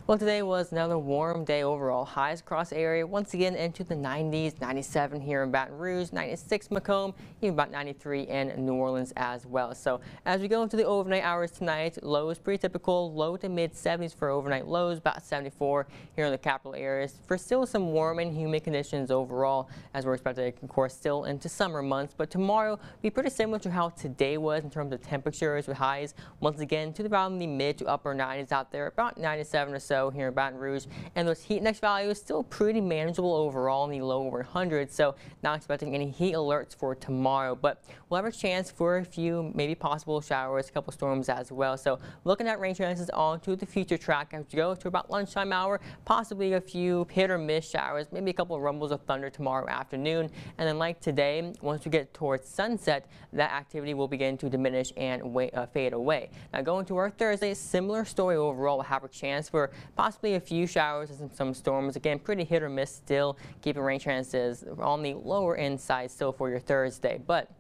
Well, today was another warm day overall. Highs across the area once again into the 90s, 97 here in Baton Rouge, 96 Macomb, even about 93 in New Orleans as well. So as we go into the overnight hours tonight, lows pretty typical, low to mid 70s for overnight lows, about 74 here in the capital areas. For still some warm and humid conditions overall, as we're expected, of course, still into summer months. But tomorrow be pretty similar to how today was in terms of temperatures, with highs once again to around the mid to upper 90s out there, about 97 or so here in Baton Rouge, and those heat index values still pretty manageable overall in the low 100s, so not expecting any heat alerts for tomorrow, but we'll have a chance for a few maybe possible showers, a couple storms as well. So looking at rain chances onto the future track as you go to about lunchtime hour, possibly a few hit or miss showers, maybe a couple of rumbles of thunder tomorrow afternoon, and then like today, once we get towards sunset, that activity will begin to diminish and fade away. Now going to our Thursday, similar story overall. We'll have a chance for possibly a few showers and some storms. Again, pretty hit or miss still, keeping rain chances on the lower end side still for your Thursday. But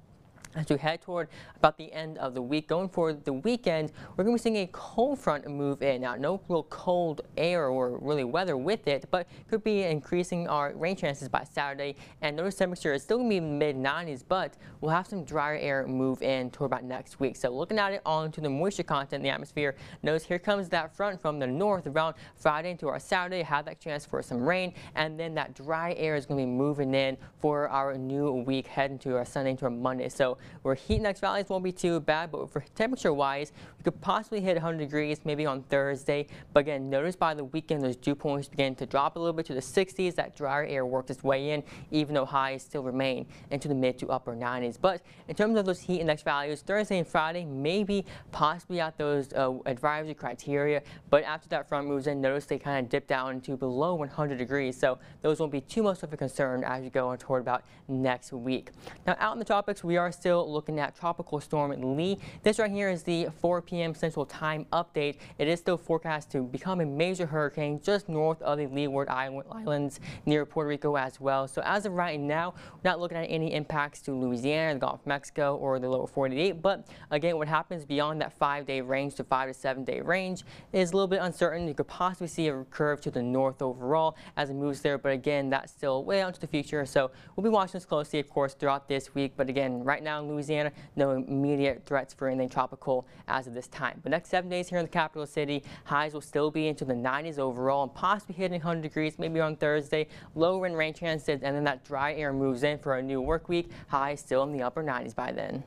as we head toward about the end of the week, going for the weekend, we're going to be seeing a cold front move in. Now, no real cold air or really weather with it, but could be increasing our rain chances by Saturday. And notice temperature is still going to be mid 90s, but we'll have some drier air move in toward about next week. So looking at it onto the moisture content in the atmosphere, notice here comes that front from the north around Friday into our Saturday. Have that chance for some rain, and then that dry air is going to be moving in for our new week heading to our Sunday into our Monday. So where heat index values won't be too bad, but for temperature wise, we could possibly hit 100 degrees maybe on Thursday. But again, notice by the weekend those dew points begin to drop a little bit to the 60s. That drier air worked its way in, even though highs still remain into the mid to upper 90s. But in terms of those heat index values, Thursday and Friday maybe possibly at those advisory criteria, but after that front moves in, notice they kind of dip down to below 100 degrees. So those won't be too much of a concern as you go on toward about next week. Now out in the tropics, we are still looking at Tropical Storm Lee. This right here is the 4 p.m. Central Time update. It is still forecast to become a major hurricane just north of the Leeward Islands near Puerto Rico as well. So as of right now, we're not looking at any impacts to Louisiana, the Gulf of Mexico, or the lower 48. But again, what happens beyond that 5-day range to 5 to 7-day range is a little bit uncertain. You could possibly see a curve to the north overall as it moves there. But again, that's still way out into the future. So we'll be watching this closely, of course, throughout this week. But again, right now in Louisiana, no immediate threats for anything tropical as of this time. But next 7 days here in the capital city, highs will still be into the 90s overall and possibly hitting 100 degrees maybe on Thursday. Lower in rain chances, and then that dry air moves in for a new work week. Highs still in the upper 90s by then.